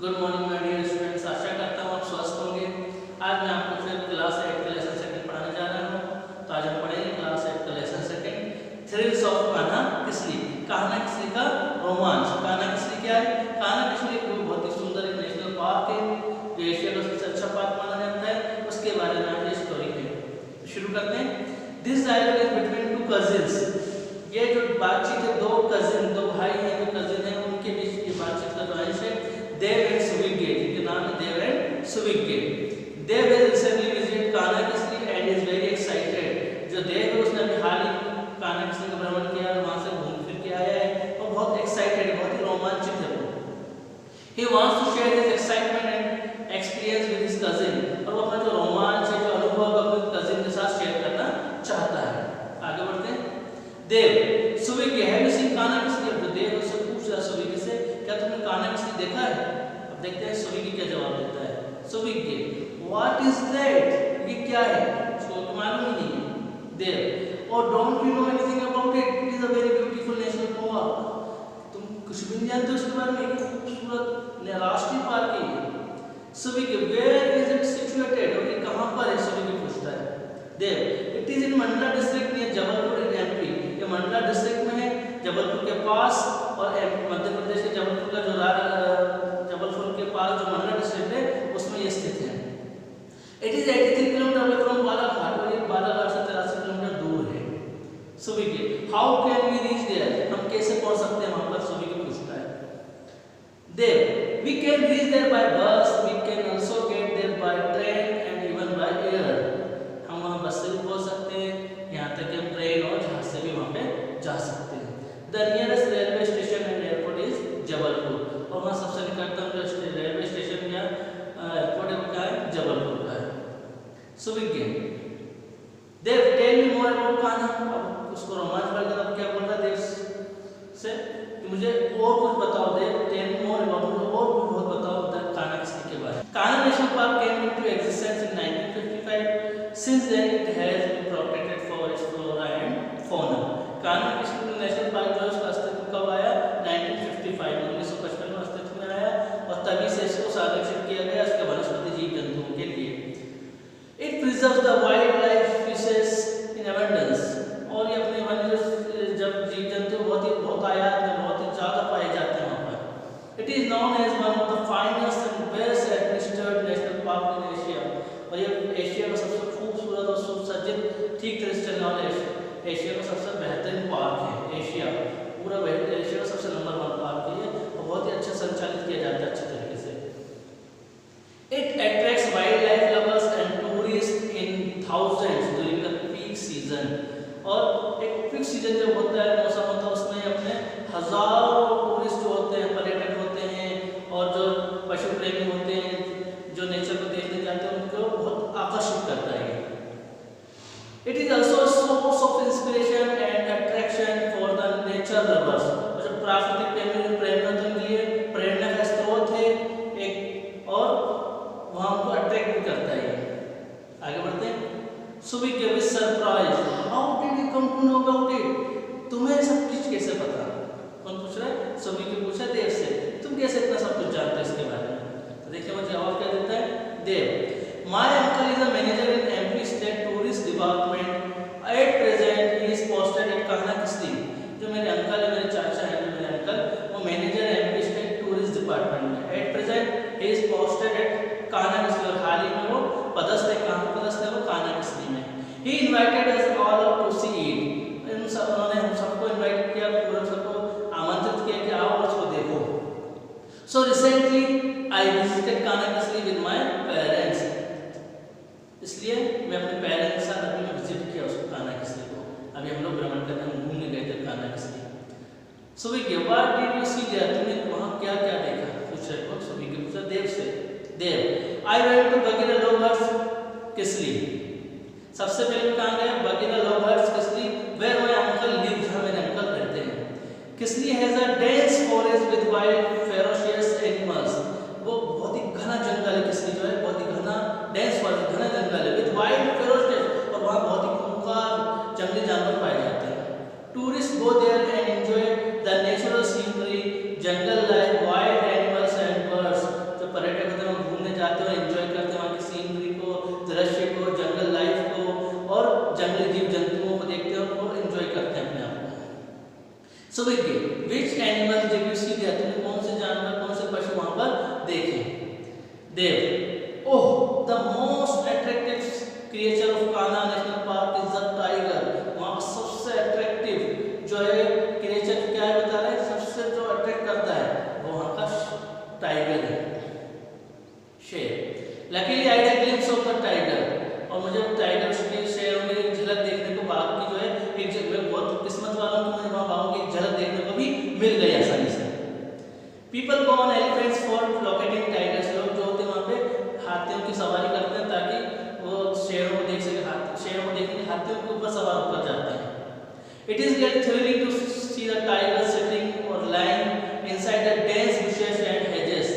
Good morning my dear students. आशा करता हूँ आप स्वस्थ होंगे। आज मैं आपको फिर क्लास 8 का लेसन सेकंड पढ़ाने जा रहा हूँ। तो आज हम पढ़ेंगे क्लास 8 का lesson second, thrills of Kanha Kisli. Kanha Kisli का रोमांच। कान्हा किसली क्या है? कान्हा किसली एक बहुत ही सुंदर एक नेशनल पार्क है जो एशिया का सबसे अच्छा पार्क माना जाता है। उसके बारे में आज स्टोरी है। तो शुरू करते हैं। This dialogue is between two cousins. ये जो बातचीत है दो कजिन, दो भाई हैं, दो कजिन हैं, उनके बीच की बातचीत का जो अंश है देव एंड सुविज्ञ, जिनके नाम है Dev and Suvigya. Dev has recently visited Kanha Kisli and is very excited। जो देव है उसने अभी हाल ही कान्हा किसली का भ्रमण किया और वहां से घूम फिर के आया है और बहुत एक्साइटेड, बहुत ही रोमांचित है वो। He wants to share his excitement and experience with his cousin। और वो अपना जो रोमांच है, जो अनुभव अपने कजिन के साथ शेयर करना चाहता है। आगे बढ़ते हैं। देव सुविज्ञ है किसी कान्हा किसली। जो देव उससे पूछ रहा सुविज्ञ से, क्या तुमने कान्हा किसली देखा है? अब देखते हैं सुविज्ञ क्या जवाब देता है। सुविज्ञ व्हाट इज दैट, ये क्या है? उसको तो मालूम ही नहीं है। देव और don't you know anything about it, it is a very beautiful national park. तुम कुछ भी नहीं जानते उसके बारे में? खूबसूरत राष्ट्रीय पार्क है। Suvigya where is it situated, और ये कहां पर है? सुविज्ञ पूछता है। Dev it is in Mandla district near Jabalpur in MP. ये मंडला डिस्ट्रिक्ट में है, जबलपुर के पास। और मध्य प्रदेश के जबलपुर का जो जबलपुर के पास जो मंडला डिस्ट्रिक्ट है उसमें ये स्थित है। It is 83 kilometre away from Balaghat, और ये बालाघाट से 83 किलोमीटर दूर है। Suvigya how can we reach there, हम कैसे पहुंच सकते हैं वहां पर? सुविज्ञ पूछता है। Dev we can reach there by bus, we can also get there by train and even by air. हम वहां बस से भी पहुंच सकते हैं, यहां तक कि हम ट्रेन और जहाज से भी वहां पे जा सकते हैं। The nearest railway station and airport is Jabalpur, और वहां सबसे निकटतम जो रेलवे स्टेशन या एयरपोर्ट है वो क्या है? जबलपुर का है। Suvigya Dev tell me more about Kanha. अब उसको रोमांच भर गया, अब क्या बोल रहा है देव से कि मुझे और कुछ बताओ। देव टेल मी मोर अबाउट, मुझे और कुछ बहुत बताओ कान्हा किसली के बारे में। Kanha national park came into existence in 1955। Since then it has been protected for its flora and fauna. Kanha national park जो है उसका अस्तित्व कब आया? 1955 1955 में अस्तित्व में आया, और तभी से इसको संरक्षित किया गया इसके वनस्पति जीव जंतुओं के लिए। It preserves the wild life fishes in abundance, और ये अपने वन्य जब जीव जंतु बहुत आयात में बहुत ही ज्यादा पाए जाते हैं वहां पर। It is known as one of the finest and best administered national park in Asia, और ये एशिया का सबसे खूबसूरत और सुसज्जित, ठीक तरह से चलने वाला एशिया का सबसे बेहतरीन पार्क है। एशिया पूरा एशिया का सबसे नंबर 1 पार्क है ये, और बहुत ही अच्छा संचालित किया जाता है अच्छे तरीके से। It attracts wild life lovers and tourist in thousands during the peak season, और एक पीक सीजन जब होता है, मौसम होता है, उसमें अपने हजारों टूरिस्ट जो होते हैं, पर्यटक होते हैं, और जो पशु प्रेमी होते हैं, जो नेचर को देखने जाते हैं, उनको बहुत आकर्षित करता है। It is also a source of inspiration and attraction for the nature lovers। जो प्राकृतिक प्रेमियों के लिए प्रेरणा का स्रोत है एक, और वहां उनको अट्रैक्ट भी करता है। आगे बढ़ते हैं। Suvigya with surprise how did you come to know about it, तुम्हें सब कुछ कैसे पता? कौन पूछ रहा है? सुविज्ञ पूछा देव से, तुम कैसे इतना सब कुछ जानते हो इसके बारे में? तो देखिए वो जवाब क्या देता है। देव My uncle is a manager in MP State Tourist Department. At present, he is posted at Kanha Kisli. जो मेरे अंकल है, मेरे चाचा हैं, जो मेरे अंकल वो मैनेजर है MP State Tourist Department में। At present, he is posted at Kanha Kisli, और हाल ही में वो पदस्थ है। कहाँ पदस्थ है वो? कान्हा किसली में। He invited us all out to see it। उन्होंने हम सबको इनवाइट किया, पूरा सबको आमंत्रित किया कि आओ और उसको देखो। So recently, I visited Kanha Kisli with my parents। इसलिए मैं अपने पेरेंट्स के साथ अभी विजिट किया उसको कान्हा किसली को। अभी हम लोग भ्रमण करने घूमने गए थे Kanha Kisli. Suvigya what did you see there, तुमने वहां क्या क्या देखा? पूछ रहे हो सुविज्ञ पूछा देव से। देव आई वेंट टू बगीरा लोहर्स किसली। सबसे पहले कहां गए? बगीरा लोहर्स Kisli, where my uncle live, जहां मेरे अंकल रहते हैं। Kisli has a dense forest with wild ferocious animals, वो बहुत ही घना जंगल है। किसली जो है बहुत ही घना डेंस फॉरेस्ट, घना जंगल है विद वाइल्ड फेरोशियस, और वहां बहुत ही खूंखार जंगली जानवर पाए जाते हैं। Tourist go there and enjoy the natural scenery, jungle life, wild animals and birds. So देखिए which animal did you see there, तुमने कौन से जानवर कौन से पशु वहां पर देखे? Dev oh the most attractive creature of Kanha national park is the tiger. वहां पर सबसे अट्रैक्टिव जो है क्रिएचर क्या है बता रहे हैं, सबसे जो अट्रैक्ट करता है वो वहां का टाइगर है, शेर। Luckily I had a glimpse of the tiger, और मुझे टाइगर के शेर में एक झलक देखने को बाघ की जो है एक जगह, बहुत किस्मत वाला हूं, मुझे वहां बाघों की एक झलक देखने को भी मिल गई आसानी से। People go on elephants for locating tigers, लोग जो होते हैं वहां पे हाथियों की सवारी करते हैं ताकि वो शेरों को देख सके, शेरों को देखने के हाथियों के ऊपर सवार होकर जाते हैं। It is really thrilling to see the tiger sitting और lying inside the dense bushes and hedges,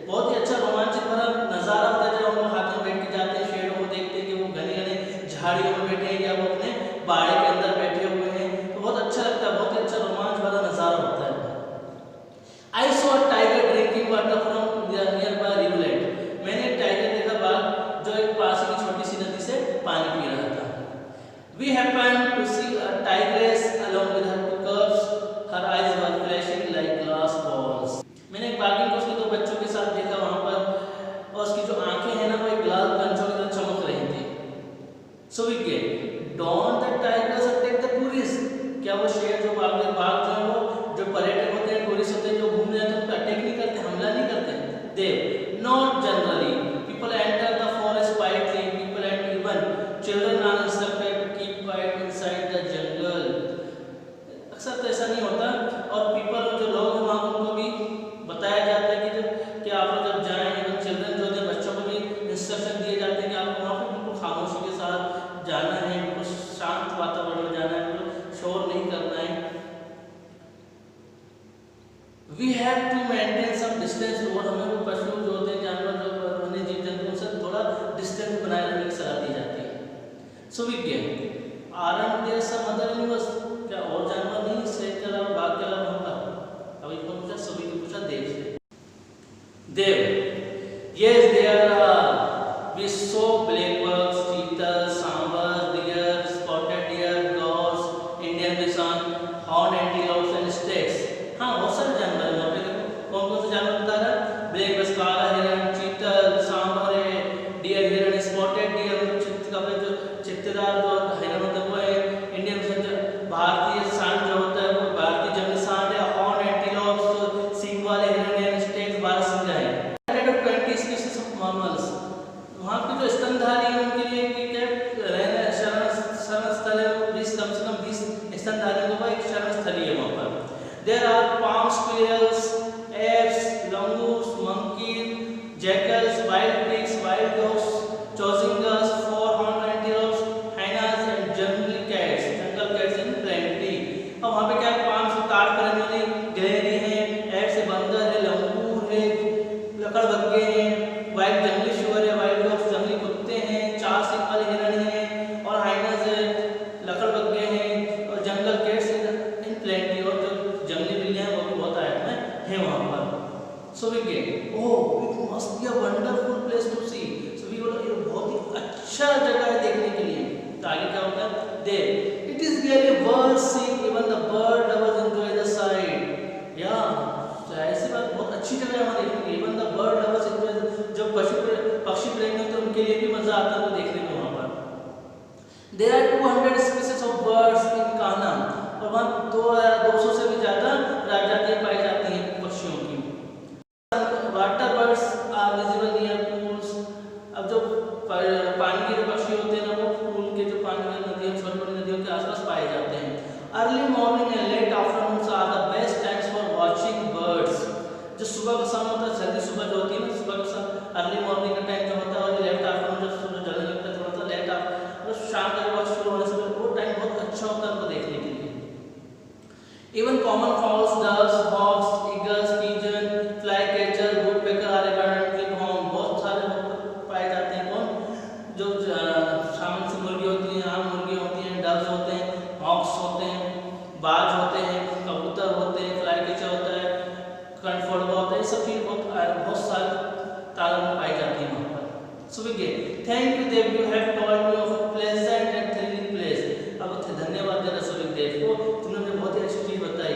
बहुत ही अच्छा रोमांचक भरा नजारा होता है जब हम लोग हाथियों में बैठ के जाते हैं, शेरों को देखते हैं कि वो घने घने झाड़ियों में बैठे हैं या वो अपने बाड़े के अंदर बैठे हुए हैं, तो बहुत अच्छा लगता है, बहुत ही अच्छा रोमांच भरा नजारा होता है। I saw a tiger drinking water from the nearby rivulet, मैंने एक टाइगर देखा बाघ जो एक पास की छोटी सी नदी से पानी पी रहा था। We happened to see a tigress along with her two cubs, her eyes were flashing like glass balls, मैंने एक बाघिन को उसके दो बच्चों के साथ देखा वहां पर, और उसकी जो आंखें हैं ना वो एक ग्लास कंचों की तरह चमक रही थी। So we get don't the tigers attack the tourists, क्या वो शेर जो बाघ जो है वो जो पर्यटक होते हैं, टूरिस्ट होते हैं जो घूमने जाते हैं उनको अटैक नहीं करते, हमला नहीं करते? They've not generally, people enter the forest quietly, people and even children are instructed to keep quiet inside the jungle. अक्सर तो ऐसा नहीं होता, और पीपल जो लोग हैं वहाँ उनको भी बताया जाता है कि आप लोग जब जाएं, इवन चिल्ड्रन जो होते हैं बच्चों को भी इंस्ट्रक्शन दिए जाते हैं कि आपको वहाँ पर बिल्कुल खामोशी के साथ जाना है, बिल्कुल शांत वातावरण में जाना है, बिल्कुल शोर नहीं करना है। We have to maintain some distance, और हमें वो पशु जो होते हैं जानवर जो वन्य जीव जंतुओं से थोड़ा डिस्टेंस बनाए रखने की सलाह दी जाती है। So we get aren't there some other animals, क्या और जानवर नहीं शेर के अलावा बाघ के अलावा वहाँ पर? अभी कौन पूछा? सभी को पूछा देव से। देव yes there are, we saw blackbucks, cheetahs, sambar, deer, spotted deer, gores, Indian bison, horned antelopes and stags। हाँ बहुत सारे जानवर हैं वहाँ पे, देखो कौन कौन से जानवर बता रहा है? ब्लैक बस काला हिरण, चीतल, सांभर है, डियर हिरण, स्पॉटेड डियर जो चित्तेदार जो हिरण होता है वो है, इंडियन भारतीय सांड जो होता है वो भारतीय जंगली सांड है, हॉर्न एंटीलोप्स सींग वाले हिरण है, स्टेग्स बारहसिंगा है। 120 स्पीशीज ऑफ मैमल्स, वहाँ पे जो स्तनधारी हैं उनके लिए क्या रहना शरण स्थल है, 20 कम से कम 20 स्तनधारियों का एक शरण स्थली है वहाँ पर। There are palm squirrels, apes, langurs, monkeys, jackals, wild pigs, wild dogs, chausingas, four-horned antelopes, hyenas and jungle cats in plenty। अब वहाँ पे क्या पाम से ताड़ करने वाली गिलहरी हैं, एप्स से बंदर है, लंगूर है, लकड़बग्गे हैं, वाइल्ड जंगली शुअर है, वाइल्ड डॉग्स जंगली कुत्ते हैं, 4 सींग वाले हिरण हैं, और हाइनास है, लकड़बग्गे हैं, और जंगल कैट्स इन प्लेंटी, और जो जंगली बिल्लियां हैं वो भी बहुत आयत में है वहाँ पर। So we get oh it must be a wonderful place to see, so we बोला ये बहुत ही अच्छा जगह है देखने के लिए। तो आगे क्या होता है? There it is really worth seeing, even the bird lovers enjoy the sight। या ऐसी बात, बहुत अच्छी जगह है वहाँ देखने के लिए, even the bird lovers enjoy, जो पक्षी प्रेमी होते हैं उनके लिए भी मजा आता है वो देखने में वहाँ पर। There are 200 species of birds in Kanha, और वहाँ 200 से भी ज़्यादा प्रजातियाँ पाई जाती हैं पक्षियों की। Water birds are visible near pools, अब जो पानी के जो पक्षी होते हैं ना वो पूल के जो पानी में नदियों, छोटी छोटी नदियों के आसपास पाए जाते हैं। Early morning and late afternoon are the best times for watching birds, जो सुबह का समय होता है, जल्दी सुबह जो होती है ना, सुबह का समय अर्ली मॉर्निंग का टाइम जो होता है, और लेट आफ्टरनून जब सूरज ढलने लगता है थोड़ा सा लेट आफ्टर, शाम का वक्त शुरू होने से वो टाइम बहुत अच्छा होता है उनको देखने के लिए। Even common fowls, doves, hawks, eagles, pigeon, flycatcher, woodpecker are abundantly found। बहुत सारे पाए जाते हैं कौन? जो सामान्य सी मुर्गी होती हैं, आम मुर्गी होती हैं, डव्स होते हैं, हॉक्स होते हैं, बाज होते हैं, कबूतर होते हैं, फ्लाईकैचर होता है, कनफोड़वा होता है, ये सब चीज़ बहुत सारे तादाद में पाई जाती हैं वहाँ पर। So we get thank you Dev, you have told me of a pleasant and thrilling place। अब धन्यवाद देना सुखदेव को, तुमने मुझे बहुत ही अच्छी चीज़ बताई।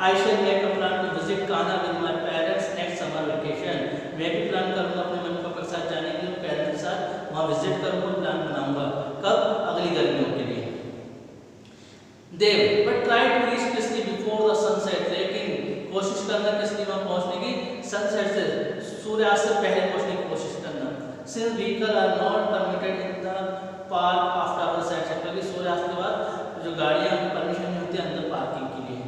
I shall make a plan to visit Kanha with my parents next summer vacation. मैं भी प्लान करूंगा अपने मम्मी पापा के साथ जाने के लिए, पेरेंट्स के साथ वहां विजिट करूंगा, प्लान बनाऊंगा। कब? अगली गर्मियों के लिए। Dev but try to reach Kisli before the sunset, लेकिन कोशिश करना किसली वहां पहुंचने की, सनसेट से, सूर्यास्त से पहले पहुंचने की कोशिश करना। Since vehicle are not permitted in the park after the sunset, क्योंकि सूर्यास्त के बाद जो गाड़ियां परमिशन नहीं होती अंदर पार्किंग के लिए।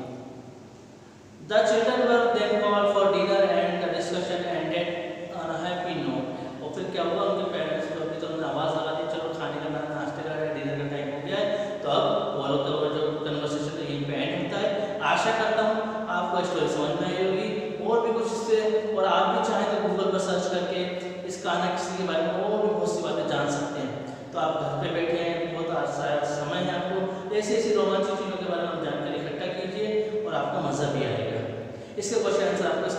The children were then called for dinner and the discussion ended on a happy note. और फिर क्या हुआ, उनके पेरेंट्स को अभी तो उन्होंने आवाज लगा दी, चलो खाने का नाश्ते का डिनर का टाइम हो गया है, तो अब वो लोग का जो कन्वर्सेशन यहीं पे एंड होता है। आशा करता हूँ आपको स्टोरी समझ में आई होगी, और भी कुछ इससे, और आप भी चाहें तो गूगल पर सर्च करके इस कान्हा किसली के बारे में और भी बहुत सी बातें जान सकते हैं। तो आप घर पे बैठे हैं, बहुत समय है आपको, ऐसी ऐसी रोमांचक चीज़ों के बारे में जानकारी इकट्ठा कीजिए और आपको मज़ा भी आएगा। इसके क्वेश्चन आंसर आपको